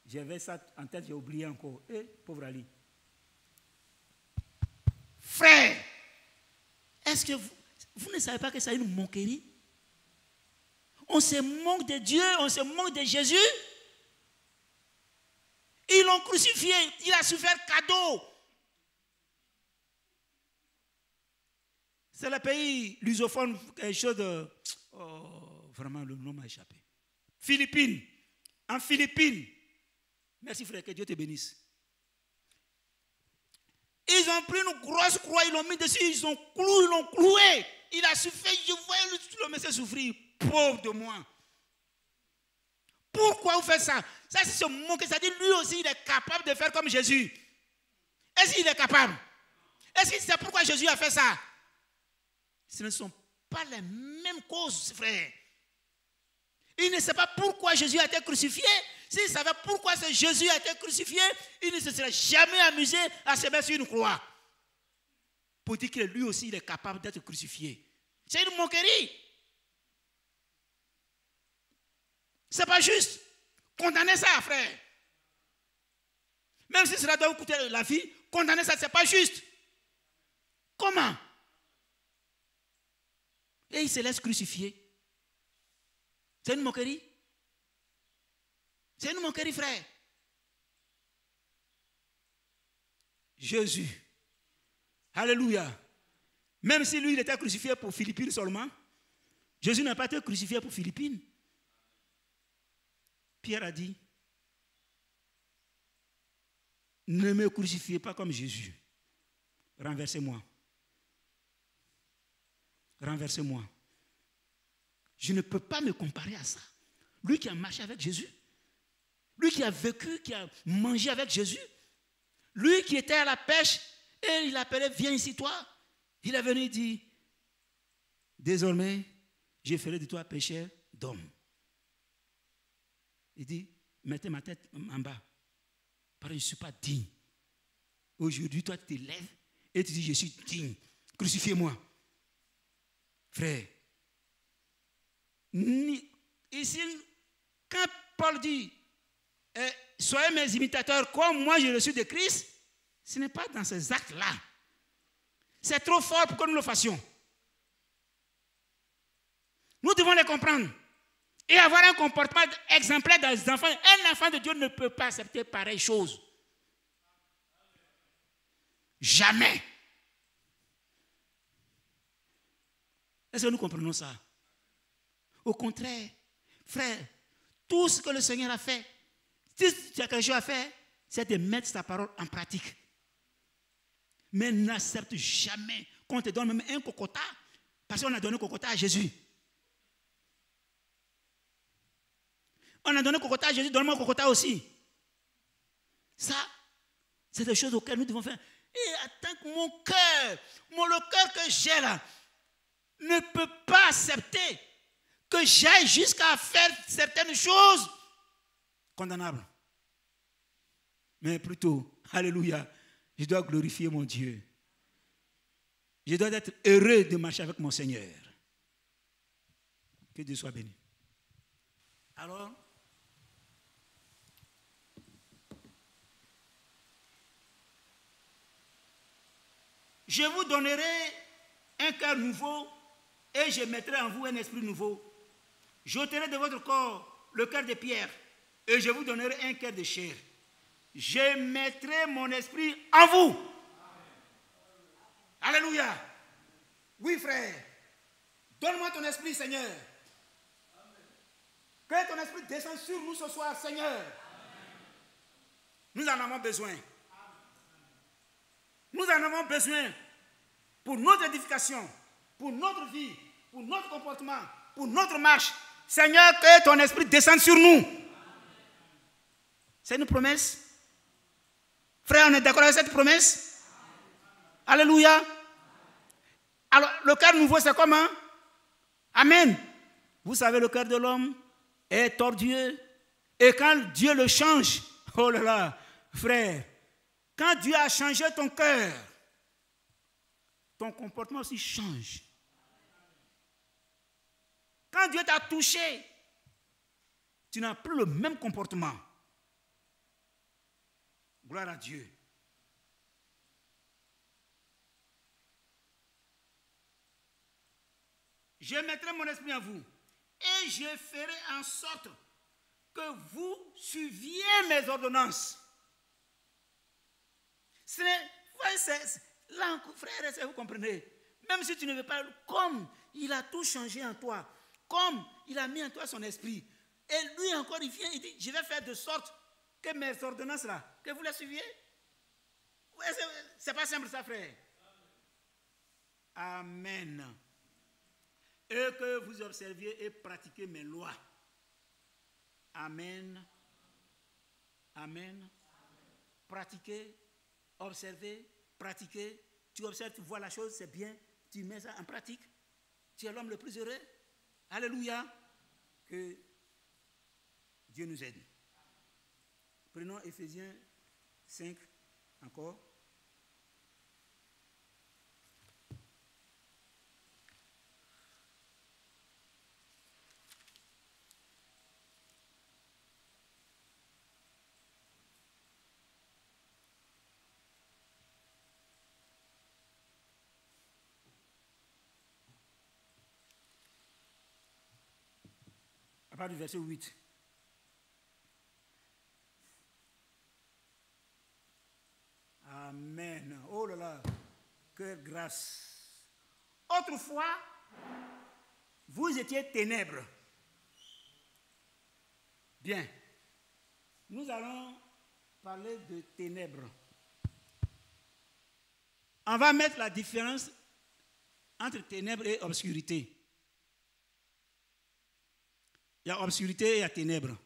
J'avais ça en tête, j'ai oublié encore. Pauvre Ali. Frère, est-ce que vous ne savez pas que ça a une moquerie? On se moque de Dieu, on se moque de Jésus. Ils l'ont crucifié, il a souffert cadeau. C'est le pays lusophone, quelque chose de... Oh, vraiment, le nom m'a échappé. Philippines. En Philippines. Merci frère, que Dieu te bénisse. Ils ont pris une grosse croix, ils l'ont mis dessus, ils l'ont cloué. Il a souffert, je voyais le monsieur souffrir. Pauvre de moi. Pourquoi vous faites ça? Ça, c'est ce mot que ça dit, lui aussi, il est capable de faire comme Jésus. Est-ce qu'il est capable? Est-ce que c'est pourquoi Jésus a fait ça? Ce ne sont pas les mêmes causes, frère. Il ne sait pas pourquoi Jésus a été crucifié. S'il savait pourquoi Jésus a été crucifié, il ne se serait jamais amusé à se mettre sur une croix. Pour dire que lui aussi, il est capable d'être crucifié. C'est une moquerie. Ce n'est pas juste. Condamnez ça, frère. Même si cela doit vous coûter la vie, condamnez ça, ce n'est pas juste. Comment? Et il se laisse crucifier. C'est une moquerie. C'est une moquerie, frère. Jésus. Alléluia. Même si lui, il était crucifié pour Philippines seulement, Jésus n'a pas été crucifié pour Philippines. Pierre a dit, ne me crucifiez pas comme Jésus. Renversez-moi. Renversez-moi. Je ne peux pas me comparer à ça. Lui qui a marché avec Jésus, lui qui a vécu, qui a mangé avec Jésus, lui qui était à la pêche, et il appelait, viens ici toi. Il est venu et dit, désormais, je ferai de toi pécheur d'homme. Il dit, mettez ma tête en bas, parce que je ne suis pas digne. Aujourd'hui, toi, tu te lèves et tu dis, je suis digne. Crucifiez-moi. Frère, ici, quand Paul dit, soyez mes imitateurs comme moi je le suis de Christ, ce n'est pas dans ces actes-là. C'est trop fort pour que nous le fassions. Nous devons les comprendre et avoir un comportement exemplaire dans les enfants. Un enfant de Dieu ne peut pas accepter pareille chose. Jamais. Est-ce que nous comprenons ça? Au contraire, frère, tout ce que le Seigneur a fait, si tu as quelque chose à faire, c'est de mettre sa parole en pratique. Mais n'accepte jamais qu'on te donne même un cocota, parce qu'on a donné cocota à Jésus. On a donné cocota à Jésus, donne-moi cocota aussi. Ça, c'est des choses auxquelles nous devons faire. Et attends que mon cœur, le cœur que j'ai là, ne peut pas accepter que j'aille jusqu'à faire certaines choses condamnables. Mais plutôt, alléluia, je dois glorifier mon Dieu. Je dois être heureux de marcher avec mon Seigneur. Que Dieu soit béni. Alors, je vous donnerai un cœur nouveau et je mettrai en vous un esprit nouveau. J'ôterai de votre corps le cœur de pierre et je vous donnerai un cœur de chair. Je mettrai mon esprit en vous. Amen. Alléluia. Oui, frère. Donne-moi ton esprit, Seigneur. Amen. Que ton esprit descende sur nous ce soir, Seigneur. Amen. Nous en avons besoin. Amen. Nous en avons besoin pour notre édification, pour notre vie, pour notre comportement, pour notre marche. Seigneur, que ton esprit descende sur nous. Amen. C'est une promesse. Frère, on est d'accord avec cette promesse? Amen. Alléluia. Alors, le cœur nouveau, c'est comment? Amen. Vous savez, le cœur de l'homme est tortueux. Et quand Dieu le change, oh là là, frère, quand Dieu a changé ton cœur, ton comportement aussi change. Quand Dieu t'a touché, tu n'as plus le même comportement. Gloire à Dieu. Je mettrai mon esprit en vous et je ferai en sorte que vous suiviez mes ordonnances. Là, frère, vous comprenez. Même si tu ne veux pas, comme il a tout changé en toi, comme il a mis en toi son esprit, et lui encore, il vient, il dit, je vais faire de sorte que mes ordonnances là, que vous les suiviez. C'est pas simple ça, frère. Amen. Et que vous observiez et pratiquiez mes lois. Amen. Amen. Pratiquez, observez, pratiquez. Tu observes, tu vois la chose, c'est bien. Tu mets ça en pratique. Tu es l'homme le plus heureux. Alléluia. Que Dieu nous aide. Prenons Éphésiens 5 encore. partir du verset 8. Amen. Oh là là, quelle grâce. Autrefois, vous étiez ténèbres. Bien. Nous allons parler de ténèbres. On va mettre la différence entre ténèbres et obscurité. Il y a obscurité et il y a ténèbres.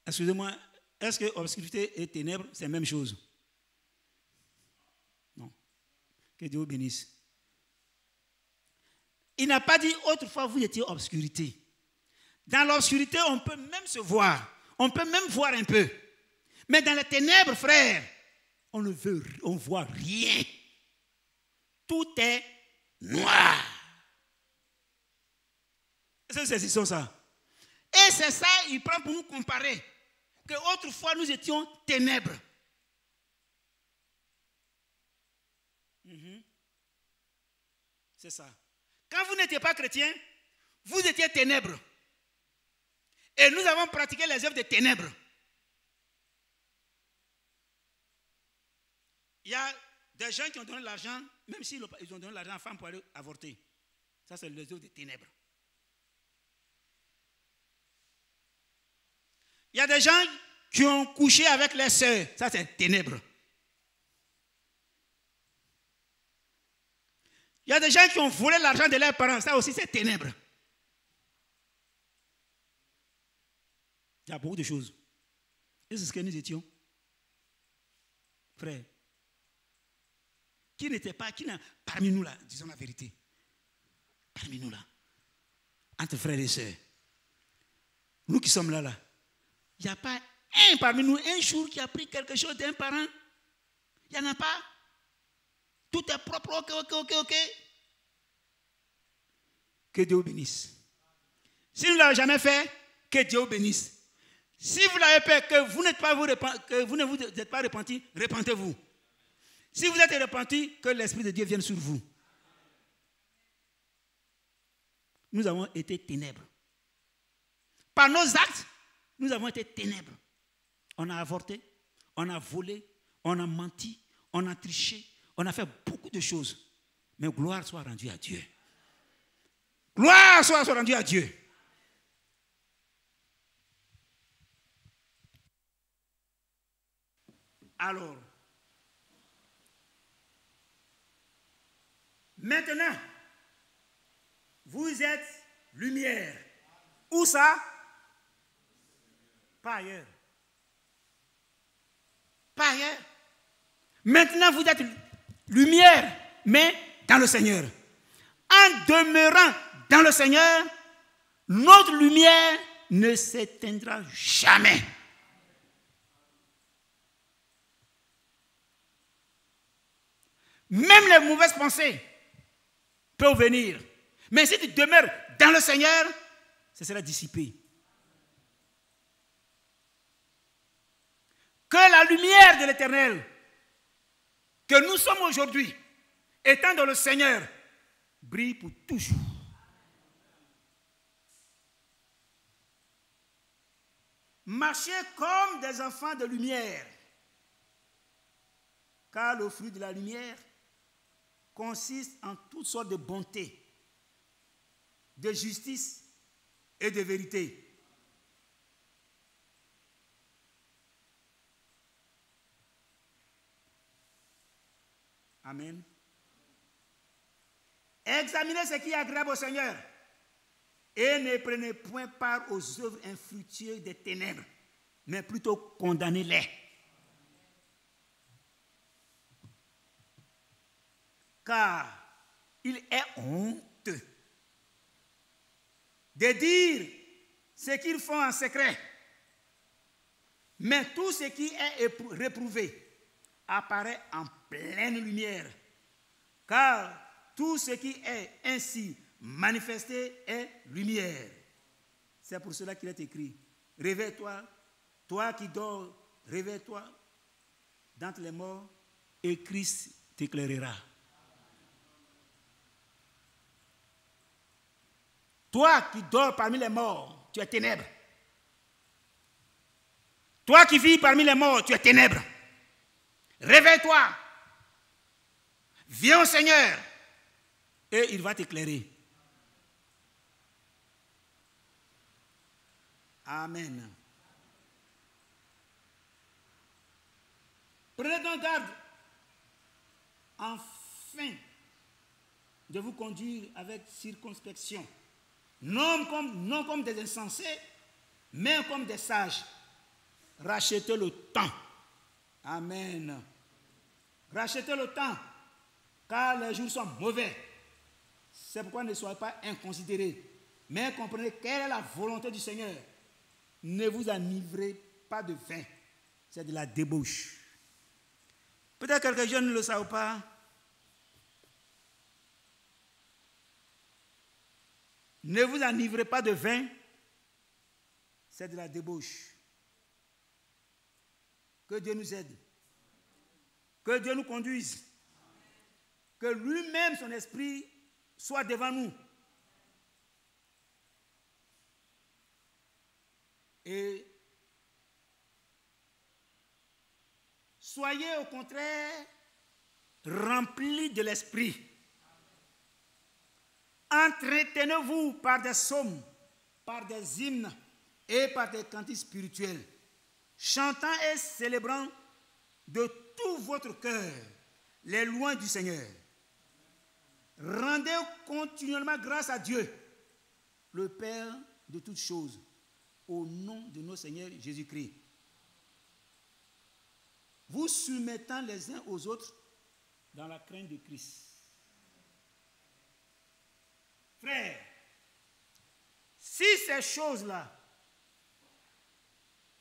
Excusez-moi, est-ce que obscurité et ténèbres, c'est la même chose? Non. Que Dieu vous bénisse. Il n'a pas dit autrefois vous étiez obscurité. Dans l'obscurité, on peut même se voir. On peut même voir un peu. Mais dans les ténèbres, frère, on ne voit rien. Tout est noir. Est-ce que c'est ça? Et c'est ça, il prend pour nous comparer. Que autrefois, nous étions ténèbres. C'est ça. Quand vous n'étiez pas chrétien, vous étiez ténèbres. Et nous avons pratiqué les œuvres des ténèbres. Il y a des gens qui ont donné l'argent, même s'ils ont donné l'argent à la femme pour aller avorter. Ça, c'est les œuvres des ténèbres. Il y a des gens qui ont couché avec les sœurs. Ça, c'est ténèbres. Il y a des gens qui ont volé l'argent de leurs parents. Ça aussi, c'est ténèbres. Il y a beaucoup de choses. Et c'est ce que nous étions. Frère. Qui n'était pas, parmi nous là, disons la vérité. Parmi nous là. Entre frères et sœurs. Nous qui sommes là. Il n'y a pas un parmi nous, un jour qui a pris quelque chose d'un parent. Il n'y en a pas. Tout est propre, ok. Que Dieu vous bénisse. Si vous ne l'avez jamais fait, que Dieu vous bénisse. Si vous l'avez fait, que vous ne vous êtes pas repenti, repentez-vous. Si vous êtes repenti, que l'Esprit de Dieu vienne sur vous. Nous avons été ténèbres. Par nos actes, nous avons été ténèbres. On a avorté, on a volé, on a menti, on a triché, on a fait beaucoup de choses. Mais gloire soit rendue à Dieu. Gloire soit rendue à Dieu. Alors, maintenant, vous êtes lumière. Où ça? Pas ailleurs. Pas ailleurs. Maintenant, vous êtes lumière, mais dans le Seigneur. En demeurant dans le Seigneur, notre lumière ne s'éteindra jamais. Même les mauvaises pensées peuvent venir. Mais si tu demeures dans le Seigneur, ça sera dissipé. Que la lumière de l'Éternel, que nous sommes aujourd'hui, étant dans le Seigneur, brille pour toujours. Marchez comme des enfants de lumière, car le fruit de la lumière consiste en toutes sortes de bonté, de justice et de vérité. Amen. Examinez ce qui est agréable au Seigneur et ne prenez point part aux œuvres infructueuses des ténèbres, mais plutôt condamnez-les. Car il est honteux de dire ce qu'ils font en secret, mais tout ce qui est réprouvé apparaît en pleine lumière, car tout ce qui est ainsi manifesté est lumière. C'est pour cela qu'il est écrit: réveille-toi, toi qui dors, réveille-toi d'entre les morts, et Christ t'éclairera. Toi qui dors parmi les morts, tu es ténèbres. Toi qui vis parmi les morts, tu es ténèbres. Réveille-toi. Viens au Seigneur et il va t'éclairer. Amen. Prenez donc garde, afin de vous conduire avec circonspection, non comme des insensés, mais comme des sages. Rachetez le temps. Amen. Rachetez le temps, car les jours sont mauvais. C'est pourquoi ne soyez pas inconsidérés, mais comprenez quelle est la volonté du Seigneur. Ne vous enivrez pas de vin, c'est de la débauche. Peut-être que quelques jeunes ne le savent pas. Ne vous enivrez pas de vin, c'est de la débauche. Que Dieu nous aide. Que Dieu nous conduise. Que lui-même, son esprit, soit devant nous. Et soyez au contraire remplis de l'esprit. Entretenez-vous par des psaumes, par des hymnes et par des cantiques spirituels, chantant et célébrant de tout votre cœur les louanges du Seigneur. Rendez continuellement grâce à Dieu, le Père de toutes choses, au nom de notre Seigneur Jésus-Christ. Vous soumettant les uns aux autres dans la crainte de Christ. Frères, si ces choses-là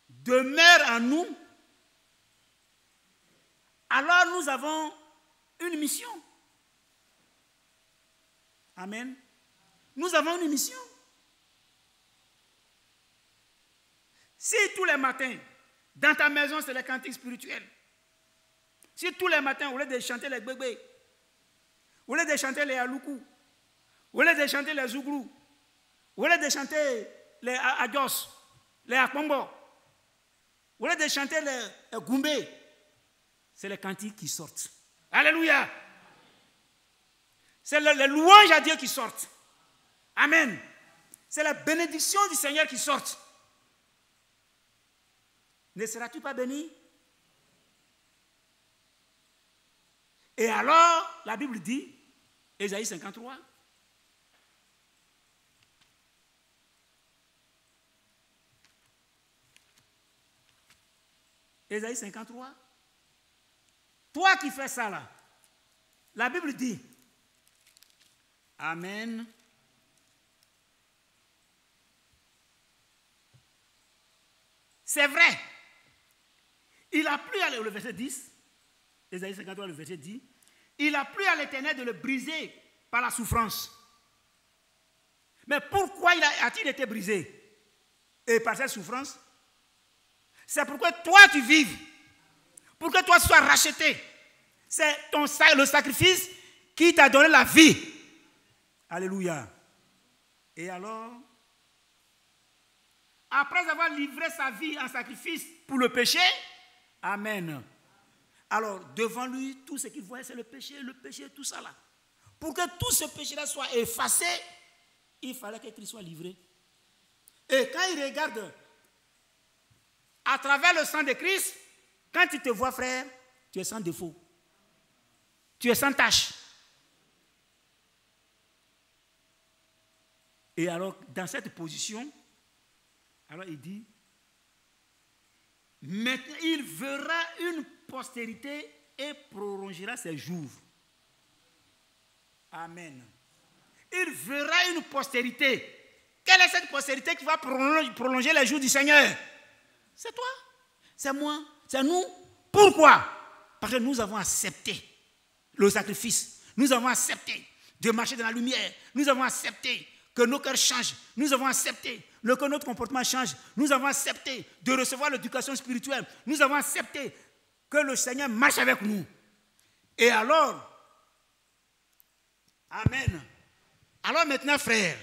demeurent en nous, alors nous avons une mission. Amen. Nous avons une mission. Si tous les matins, dans ta maison, c'est les cantiques spirituels, si tous les matins, au lieu de chanter les bébés, au lieu de chanter les aloukou, au lieu de chanter les zouglou, au lieu de chanter les adios, les akombo, au lieu de chanter les goumbé, c'est les cantiques qui sortent. Alléluia. C'est les louanges à Dieu qui sortent. Amen. C'est la bénédiction du Seigneur qui sort. Ne seras-tu pas béni? Et alors, la Bible dit, Ésaïe 53, Ésaïe 53, toi qui fais ça là, la Bible dit, Amen. C'est vrai. Il a plu à le verset 10, Ésaïe 53, le verset 10, il a plu à l'Éternel de le briser par la souffrance. Mais pourquoi a-t-il été brisé? Et par cette souffrance? C'est pour que toi tu vives, pour que toi tu sois racheté. C'est le sacrifice qui t'a donné la vie. Alléluia. Et alors, après avoir livré sa vie en sacrifice pour le péché, Amen. Alors, devant lui, tout ce qu'il voyait, c'est le péché, tout ça là. Pour que tout ce péché-là soit effacé, il fallait que Christ soit livré. Et quand il regarde à travers le sang de Christ, quand il te voit, frère, tu es sans défaut. Tu es sans tache. Et alors, dans cette position, alors il dit, maintenant il verra une postérité et prolongera ses jours. Amen. Il verra une postérité. Quelle est cette postérité qui va prolonger les jours du Seigneur? C'est toi, c'est moi, c'est nous. Pourquoi? Parce que nous avons accepté le sacrifice. Nous avons accepté de marcher dans la lumière. Nous avons accepté que nos cœurs changent. Nous avons accepté que notre comportement change. Nous avons accepté de recevoir l'éducation spirituelle. Nous avons accepté que le Seigneur marche avec nous. Et alors, Amen. Alors maintenant, frères,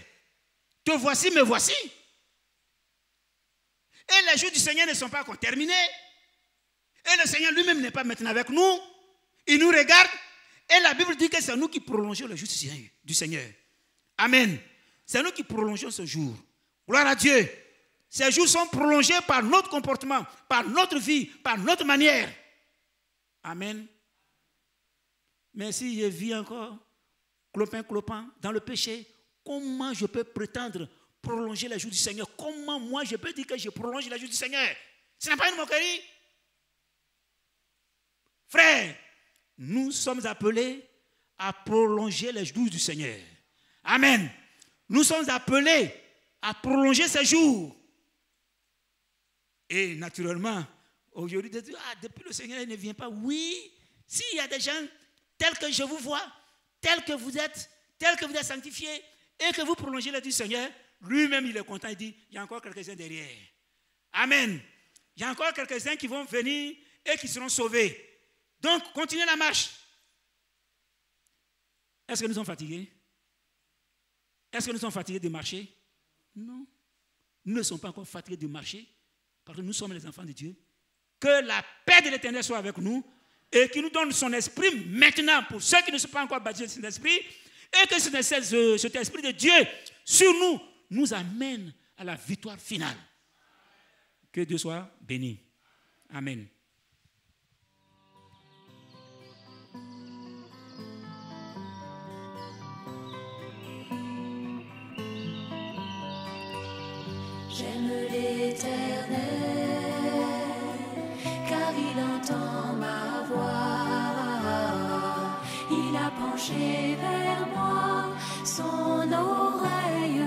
te voici, me voici. Et les jours du Seigneur ne sont pas encore terminés. Et le Seigneur lui-même n'est pas maintenant avec nous. Il nous regarde. Et la Bible dit que c'est nous qui prolongeons le jour du Seigneur. Amen. C'est nous qui prolongeons ce jour. Gloire à Dieu. Ces jours sont prolongés par notre comportement, par notre vie, par notre manière. Amen. Mais si je vis encore clopin, dans le péché, comment je peux prétendre prolonger les jours du Seigneur? Comment moi je peux dire que je prolonge les jours du Seigneur? Ce n'est pas une moquerie. Frère, nous sommes appelés à prolonger les jours du Seigneur. Amen. Nous sommes appelés à prolonger ces jours. Et naturellement, aujourd'hui, depuis le Seigneur ne vient pas. Oui, s'il y a des gens tels que je vous vois, tels que vous êtes sanctifiés, et que vous prolongez les jours du Seigneur, lui-même il est content, il dit, il y a encore quelques-uns derrière. Amen. Il y a encore quelques-uns qui vont venir et qui seront sauvés. Donc, continuez la marche. Est-ce que nous sommes fatigués? Est-ce que nous sommes fatigués de marcher? Non. Nous ne sommes pas encore fatigués de marcher parce que nous sommes les enfants de Dieu. Que la paix de l'Éternel soit avec nous et qu'il nous donne son esprit maintenant pour ceux qui ne sont pas encore baptisés de cet esprit et que cet esprit de Dieu sur nous amène à la victoire finale. Que Dieu soit béni. Amen. J'aime l'Éternel, car il entend ma voix. Il a penché vers moi son oreille,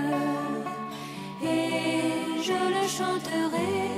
et je le chanterai.